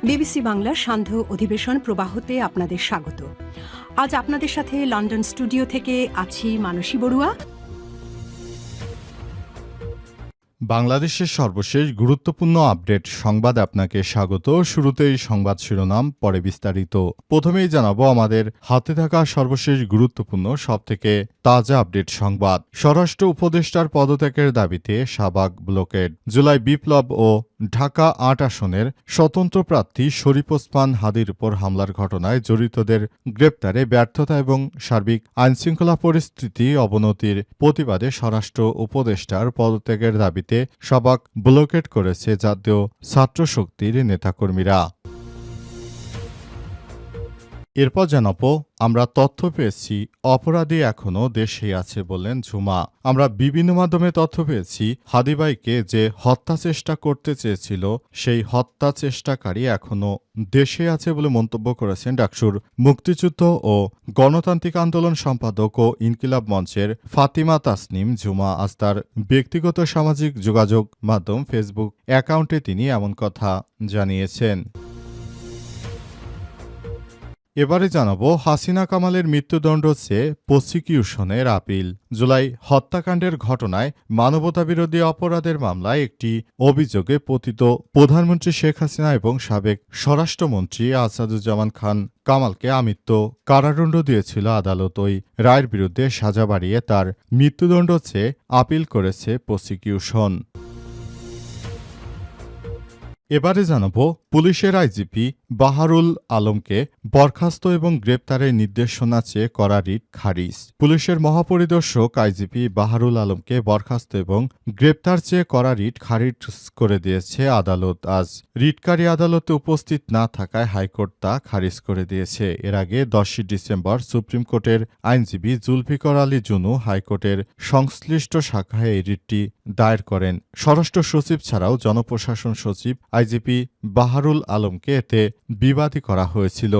BBC বাংলার সান্ধ্য অধিবেশন প্রবাহতে আপনাদের স্বাগত। আজ আপনাদের সাথে লন্ডন স্টুডিও থেকে আছি মানসী বড়ুয়া। বাংলাদেশের সর্বশেষ গুরুত্বপূর্ণ আপডেট সংবাদ আপনাকে স্বাগত। শুরুতেই সংবাদ শিরোনাম, পরে বিস্তারিত। প্রথমেই জানাবো আমাদের হাতে থাকা সর্বশেষ গুরুত্বপূর্ণ সবথেকে তাজা আপডেট সংবাদ। স্বরাষ্ট্র উপদেষ্টার পদত্যাগের দাবিতে শাহবাগ ব্লকেড। জুলাই বিপ্লব ও ঢাকা ৮ আসনের স্বতন্ত্র প্রার্থী শরীফ ওসমান হাদির উপর হামলার ঘটনায় জড়িতদের গ্রেপ্তারে ব্যর্থতা এবং সার্বিক আইনশৃঙ্খলা পরিস্থিতি অবনতির প্রতিবাদে স্বরাষ্ট্র উপদেষ্টার পদত্যাগের দাবিতে শাহবাগ ব্লকেড করেছে জাতীয় ছাত্রশক্তির নেতাকর্মীরা। এরপর জানাবো আমরা তথ্য পেয়েছি অপরাধী এখনও দেশেই আছে বললেন ঝুমা। আমরা বিভিন্ন মাধ্যমে তথ্য পেয়েছি হাদিভাইকে যে হত্যা চেষ্টা করতে চেয়েছিল সেই হত্যা চেষ্টাকারী এখনও দেশে আছে বলে মন্তব্য করেছেন ডাকসুর মুক্তিযুদ্ধ ও গণতান্ত্রিক আন্দোলন সম্পাদক ও ইনকিলাব মঞ্চের ফাতিমা তাসনিম ঝুমা। আজ তার ব্যক্তিগত সামাজিক যোগাযোগ মাধ্যম ফেসবুক অ্যাকাউন্টে তিনি এমন কথা জানিয়েছেন। এবারে জানাবো হাসিনা কামালের মৃত্যুদণ্ড চেয়ে প্রসিকিউশনের আপিল। জুলাই হত্যাকাণ্ডের ঘটনায় মানবতাবিরোধী অপরাধের মামলায় একটি অভিযোগে পতিত প্রধানমন্ত্রী শেখ হাসিনা এবং সাবেক স্বরাষ্ট্রমন্ত্রী আসাদুজ্জামান খান কামালকে আমৃত্যু কারাদণ্ড দিয়েছিল আদালত। ওই রায়ের বিরুদ্ধে সাজা বাড়িয়ে তার মৃত্যুদণ্ড চেয়ে আপিল করেছে প্রসিকিউশন। এবারে জানাবো পুলিশের আইজিপি বাহারুল আলমকে বরখাস্ত এবং গ্রেপ্তারের নির্দেশনা চেয়ে করা রিট খারিজ। পুলিশের মহাপরিদর্শক আইজিপি বাহারুল আলমকে বরখাস্ত এবং গ্রেপ্তার চেয়ে করা রিট খারিজ করে দিয়েছে আদালত। আজ রিটকারী আদালতে উপস্থিত না থাকায় হাইকোর্ট তা খারিজ করে দিয়েছে। এর আগে 10 ডিসেম্বর সুপ্রিম কোর্টের আইনজীবী জুলফিকর আলী জুনু হাইকোর্টের সংশ্লিষ্ট শাখায় এই রিটটি দায়ের করেন। স্বরাষ্ট্র সচিব ছাড়াও জনপ্রশাসন সচিব আইজিপি বাহারুল আলমকে এতে বিবাদী করা হয়েছিল।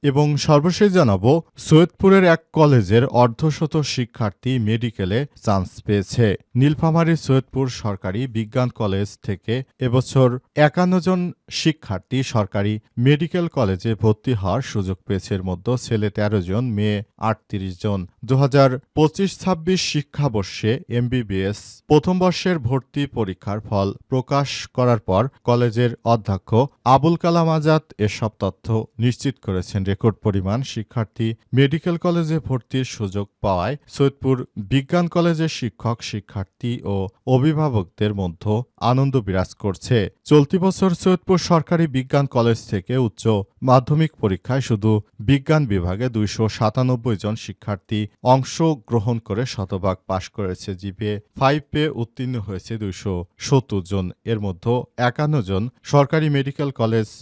এবং সর্বশেষ জানাবো সৈয়দপুরের এক কলেজের অর্ধশত শিক্ষার্থী মেডিকেলে চান্স পেয়েছে। নীলফামারী সৈয়দপুর সরকারি বিজ্ঞান কলেজ থেকে এবছর 51 জন শিক্ষার্থী সরকারি মেডিকেল কলেজে ভর্তি হওয়ার সুযোগ পেয়েছে। এর মধ্যে ছেলে 13 জন, মেয়ে 38 জন। 2025-26 শিক্ষাবর্ষে এমবিবিএস প্রথম বর্ষের ভর্তি পরীক্ষার ফল প্রকাশ করার পর কলেজের অধ্যক্ষ আবুল কালাম আজাদ এসব তথ্য নিশ্চিত করেছেন। রেকর্ড পরিমাণ শিক্ষার্থী মেডিকেল কলেজে ভর্তির সুযোগ পাওয়ায় সৈয়দপুর বিজ্ঞান কলেজের শিক্ষক, শিক্ষার্থী ও অভিভাবকদের মধ্যে আনন্দ বিরাজ করছে। চলতি বছর সৈয়দপুর সরকারি বিজ্ঞান কলেজ থেকে উচ্চ মাধ্যমিক পরীক্ষায় শুধু বিজ্ঞান বিভাগে 297 জন শিক্ষার্থী অংশগ্রহণ করে শতভাগ পাশ করেছে। জিপিএ 5 পেয়ে উত্তীর্ণ হয়েছে 270 জন। এর মধ্যে 51 জন সরকারি মেডিকেল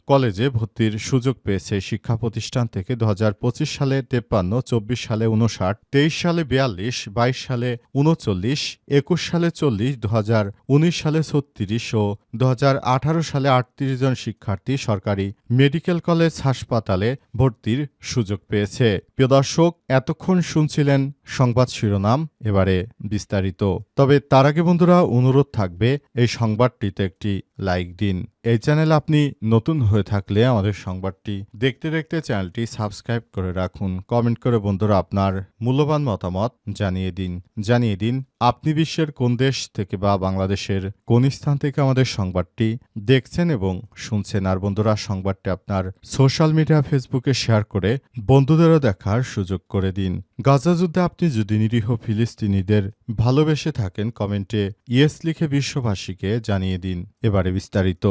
কলেজে ভর্তির সুযোগ পেয়েছে। শিক্ষা প্রতিষ্ঠান থেকে 2025 সালে 53, 24 সালে 59, 23 সালে 42, 22 সালে 39, 21 সালে 40, 2019 সালে 36 ও 2018 সালে 38 জন শিক্ষার্থী সরকারি মেডিকেল কলেজ হাসপাতালে ভর্তির সুযোগ পেয়েছে। প্রিয় দর্শক, এতক্ষণ শুনছিলেন সংবাদ শিরোনাম, এবারে বিস্তারিত। তবে তার আগে বন্ধুরা অনুরোধ থাকবে এই সংবাদটিতে একটি লাইক দিন। এই চ্যানেলে আপনি নতুন হয়ে থাকলে আমাদের সংবাদটি দেখতে দেখতে চ্যানেলটি সাবস্ক্রাইব করে রাখুন। কমেন্ট করে বন্ধুরা আপনার মূল্যবান মতামত জানিয়ে দিন আপনি বিশ্বের কোন দেশ থেকে বা বাংলাদেশের কোন স্থান থেকে আমাদের সংবাদটি দেখছেন এবং শুনছেন। আর বন্ধুরা সংবাদটি আপনার সোশ্যাল মিডিয়া ফেসবুকে শেয়ার করে বন্ধুদেরও দেখার সুযোগ করে দিন। গাজা যুদ্ধে আপনি যদি নিরীহ ফিলিস্তিনিদের ভালোবেসে থাকেন কমেন্টে ইয়েস লিখে বিশ্ববাসীকে জানিয়ে দিন। এবারে বিস্তারিত।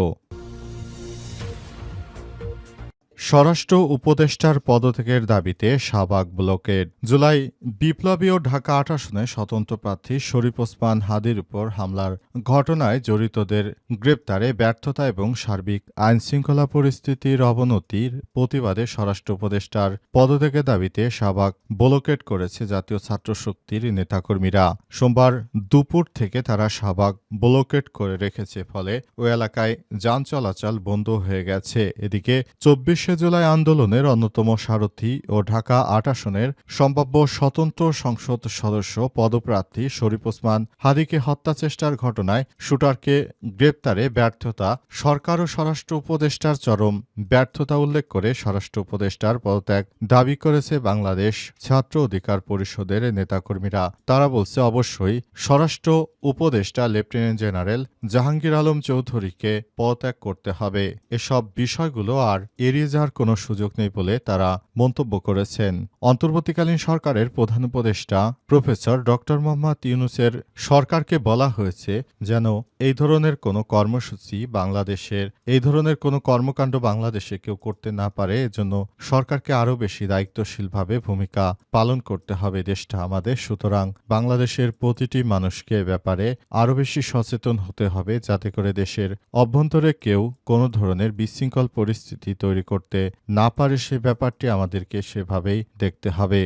স্বরাষ্ট্র উপদেষ্টার পদত্যাগের দাবিতে শাহবাগ ব্লকেড। জুলাই বিপ্লবী ও ঢাকা ৮ আসনে স্বতন্ত্র প্রার্থী শরীফ ওসমান হাদির উপর হামলার ঘটনায় জড়িতদের গ্রেপ্তারে ব্যর্থতা এবং সার্বিক আইনশৃঙ্খলা পরিস্থিতির অবনতির প্রতিবাদে স্বরাষ্ট্র উপদেষ্টার পদত্যাগের দাবিতে শাহবাগ ব্লকেড করেছে জাতীয় ছাত্রশক্তির নেতাকর্মীরা। সোমবার দুপুর থেকে তারা শাহবাগ ব্লকেড করে রেখেছে, ফলে ওই এলাকায় যান চলাচল বন্ধ হয়ে গেছে। এদিকে 24 ২৫শে জুলাই আন্দোলনের অন্যতম সারথি ও ঢাকা ৮ আসনের সম্ভাব্য স্বতন্ত্র সংসদ সদস্য পদপ্রার্থী শরীফ ওসমান হাদীকে হত্যাচেষ্টার ঘটনায় শুটারকে গ্রেপ্তারে ব্যর্থতা সরকার ও স্বরাষ্ট্র উপদেষ্টার চরম ব্যর্থতা উল্লেখ করে স্বরাষ্ট্র উপদেষ্টার পদত্যাগ দাবি করেছে বাংলাদেশ ছাত্র অধিকার পরিষদের নেতাকর্মীরা। তারা বলছে, অবশ্যই স্বরাষ্ট্র উপদেষ্টা লেফটেন্যান্ট জেনারেল জাহাঙ্গীর আলম চৌধুরীকে পদত্যাগ করতে হবে। এসব বিষয়গুলো আর এড়িয়ে যাওয়ার কোনো সুযোগ নেই বলে তারা মন্তব্য করেছেন। অন্তর্বর্তীকালীন সরকারের প্রধান উপদেষ্টা প্রফেসর ড. মোহাম্মদ ইউনূসের সরকারকে বলা হয়েছে যেন এই ধরনের কোনো কর্মসূচি বাংলাদেশের এই ধরনের কোনো কর্মকাণ্ড বাংলাদেশে কেউ করতে না পারে। এজন্য সরকারকে আরও বেশি দায়িত্বশীলভাবে ভূমিকা পালন করতে হবে। দেশটা আমাদের, সুতরাং বাংলাদেশের প্রতিটি মানুষকে এ ব্যাপারে আরও বেশি সচেতন হতে হবে যাতে করে দেশের অভ্যন্তরে কেউ কোনো ধরনের বিশৃঙ্খল পরিস্থিতি তৈরি করতে না পারে। সে ব্যাপারটি আমাদেরকে সেভাবেই দেখতে হবে।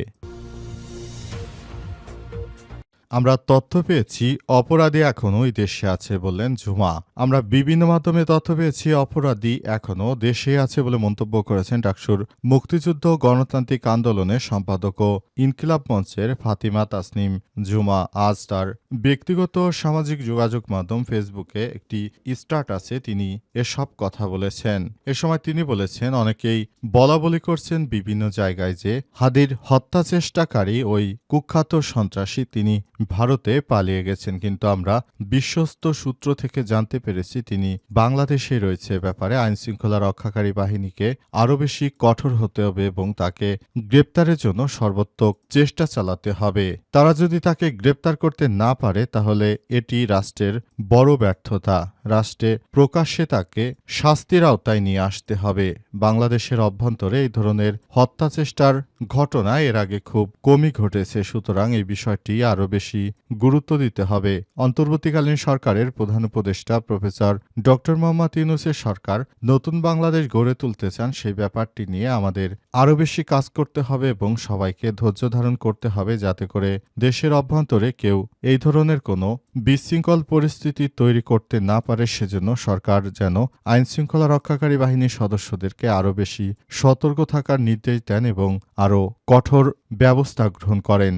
আমরা তথ্য পেয়েছি অপরাধী এখনও এই দেশে আছে বললেন জুমা। আমরা বিভিন্ন মাধ্যমে তথ্য পেয়েছি অপরাধী এখনও দেশে আছে বলে মন্তব্য করেছেন ডাকসুর মুক্তিযুদ্ধ গণতান্ত্রিক আন্দোলনের সম্পাদক ও ইনকিলাব মঞ্চের ফাতিমা তাসনিম জুমা। আজ তার ব্যক্তিগত সামাজিক যোগাযোগ মাধ্যম ফেসবুকে একটি স্ট্যাটাসে তিনি এসব কথা বলেছেন। এ সময় তিনি বলেছেন, অনেকেই বলাবলি করছেন বিভিন্ন জায়গায় যে হাদীর হত্যা চেষ্টাকারী ওই কুখ্যাত সন্ত্রাসী তিনি ভারতে পালিয়ে গেছেন, কিন্তু আমরা বিশ্বস্ত সূত্র থেকে জানতে পেরেছি তিনি বাংলাদেশে রয়েছে। ব্যাপারে আইনশৃঙ্খলা রক্ষাকারী বাহিনীকে আরও বেশি কঠোর হতে হবে এবং তাকে গ্রেপ্তারের জন্য সর্বোত্তক চেষ্টা চালাতে হবে। তারা যদি তাকে গ্রেপ্তার করতে না পারে তাহলে এটি রাষ্ট্রের বড় ব্যর্থতা। রাষ্ট্রে প্রকাশ্যে তাকে শাস্তির আওতায় নিয়ে আসতে হবে। বাংলাদেশের অভ্যন্তরে এই ধরনের হত্যা চেষ্টার ঘটনা এর আগে খুব কমই ঘটেছে, সুতরাং এই বিষয়টি আরও বেশি গুরুত্ব দিতে হবে। অন্তর্বর্তীকালীন সরকারের প্রধান উপদেষ্টা প্রফেসর ড. মোহাম্মদ ইউনূসের সরকার নতুন বাংলাদেশ গড়ে তুলতে চান, সেই ব্যাপারটি নিয়ে আমাদের আরও বেশি কাজ করতে হবে এবং সবাইকে ধৈর্য ধারণ করতে হবে যাতে করে দেশের অভ্যন্তরে কেউ এই ধরনের কোনো বিশৃঙ্খল পরিস্থিতি তৈরি করতে না পারে। সেজন্য সরকার যেন আইনশৃঙ্খলা রক্ষাকারী বাহিনীর সদস্যদেরকে আরও বেশি সতর্ক থাকার নির্দেশ দেন এবং আরও কঠোর ব্যবস্থা গ্রহণ করেন।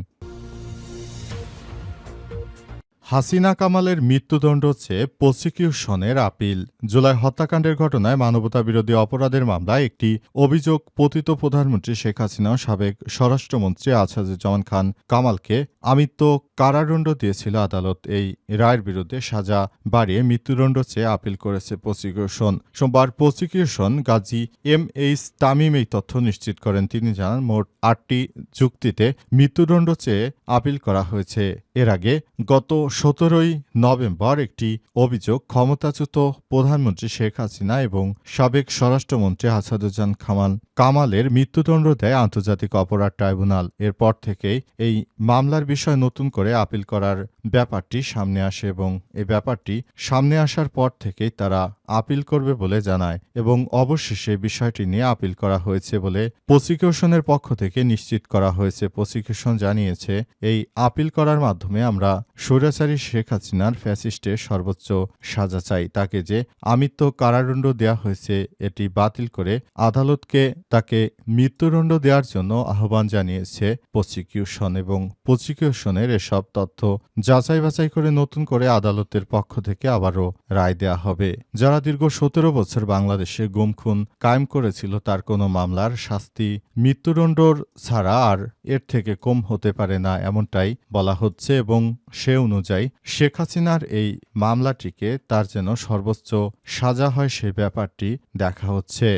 হাসিনা কামালের মৃত্যুদণ্ড চেয়ে প্রসিকিউশনের আপিল। জুলাই হত্যাকাণ্ডের ঘটনায় মানবতাবিরোধী অপরাধের মামলায় একটি অভিযোগ পতিত প্রধানমন্ত্রী শেখ হাসিনা ও সাবেক স্বরাষ্ট্রমন্ত্রী আসাদুজ্জামান খান কামালকে আমৃত্য কারাদণ্ড দিয়েছিল আদালত। এই রায়ের বিরুদ্ধে সাজা বাড়িয়ে মৃত্যুদণ্ড চেয়ে আপিল করেছে প্রসিকিউশন। সোমবার প্রসিকিউশন গাজী এম.এইচ. তামিম এই তথ্য নিশ্চিত করেন। তিনি জানান, মোট ৮টি যুক্তিতে মৃত্যুদণ্ড চেয়ে আপিল করা হয়েছে। এর আগে গত ১৭ই নভেম্বর একটি অভিযোগ ক্ষমতাচ্যুত প্রধানমন্ত্রী শেখ হাসিনা এবং সাবেক স্বরাষ্ট্রমন্ত্রী আসাদুজ্জামান কামালের মৃত্যুদণ্ড দেয় আন্তর্জাতিক অপরাধ ট্রাইব্যুনাল। এরপর থেকেই এই মামলার বিষয় নতুন করে আপিল করার ব্যাপারটি সামনে আসে এবং এই ব্যাপারটি সামনে আসার পর থেকেই তারা আপিল করবে বলে জানায় এবং অবশেষে বিষয়টি নিয়ে আপিল করা হয়েছে বলে প্রসিকিউশনের পক্ষ থেকে নিশ্চিত করা হয়েছে। প্রসিকিউশন জানিয়েছে, এই আপিল করার মাধ্যমে আমরা স্বৈরাচারী শেখ হাসিনার ফ্যাসিস্টের সর্বোচ্চ সাজা চাই। তাকে যে আমৃত্য কারাদণ্ড দেওয়া হয়েছে এটি বাতিল করে আদালতকে তাকে মৃত্যুদণ্ড দেওয়ার জন্য আহ্বান জানিয়েছে প্রসিকিউশন এবং প্রসিকিউশনের এসব তথ্য যাচাই বাছাই করে নতুন করে আদালতের পক্ষ থেকে আবারও রায় দেওয়া হবে। যারা দীর্ঘ ১৭ বছর বাংলাদেশে গুম খুন কায়েম করেছিল তার কোনো মামলার শাস্তি মৃত্যুদণ্ডর ছাড়া আর এর থেকে কম হতে পারে না, এমনটাই বলা হচ্ছে এবং সে অনুযায়ী শেখ হাসিনার এই মামলাটিকে তার যেন সর্বোচ্চ সাজা হয় সে ব্যাপারটি দেখা হচ্ছে।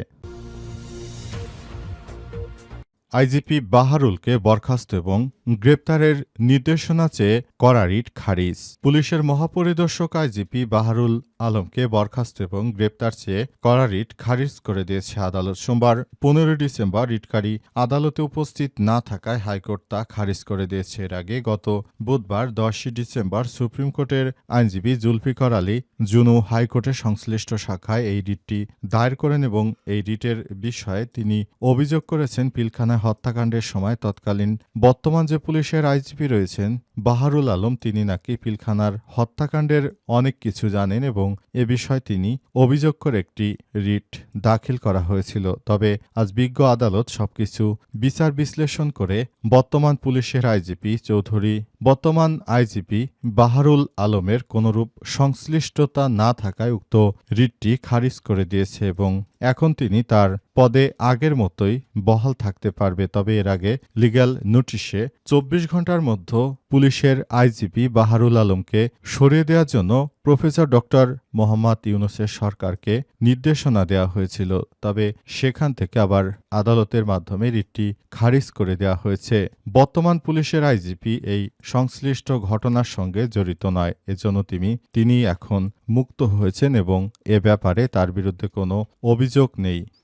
আইজিপি বাহারুলকে বরখাস্ত এবং গ্রেপ্তারের নির্দেশনা চেয়ে করা রিট খারিজ। পুলিশের মহাপরিদর্শক আইজিপি বাহারুল আলমকে বরখাস্ত এবং গ্রেপ্তার চেয়ে করা রিট খারিজ করে দিয়েছে আদালত। সোমবার ১৫ ডিসেম্বর রিটকারী আদালতে উপস্থিত না থাকায় হাইকোর্ট তা খারিজ করে দিয়েছে। এর আগে গত বুধবার ১০ ডিসেম্বর সুপ্রিম কোর্টের আইনজীবী জুলফিকার আলী জুনু হাইকোর্টের সংশ্লিষ্ট শাখায় এই রিটটি দায়ের করেন এবং এই রিটের বিষয়ে তিনি অভিযোগ করেছেন পিলখানা হত্যাকাণ্ডের সময় তৎকালীন বর্তমান যে পুলিশের আইজিপি রয়েছেন বাহারুল আলম। তিনি নাকি পিলখানার হত্যাকাণ্ডের অনেক কিছু জানেন এবং এ বিষয়ে তিনি অভিযোগ করে একটি রিট দাখিল করা হয়েছিল। তবে আজ বিজ্ঞ আদালত সবকিছু বিচার বিশ্লেষণ করে বর্তমান পুলিশের আইজিপি বাহারুল আলমের কোনরূপ সংশ্লিষ্টতা না থাকায় উক্ত রিটটি খারিজ করে দিয়েছে এবং এখন তিনি তার পদে আগের মতোই বহাল থাকতে পারবে। তবে এর আগে লিগ্যাল নোটিশে ২৪ ঘন্টার মধ্যে পুলিশের আইজিপি বাহারুল আলমকে সরিয়ে দেওয়ার জন্য প্রফেসর ডক্টর মোহাম্মদ ইউনূসের সরকারকে নির্দেশনা দেওয়া হয়েছিল। তবে সেখান থেকে আবার আদালতের মাধ্যমে রিটটি খারিজ করে দেওয়া হয়েছে। বর্তমান পুলিশের আইজিপি এই সংশ্লিষ্ট ঘটনার সঙ্গে জড়িত নয়, এজন্য তিনি এখন মুক্ত হয়েছেন এবং এ ব্যাপারে তার বিরুদ্ধে কোনো অভিযোগ নেই।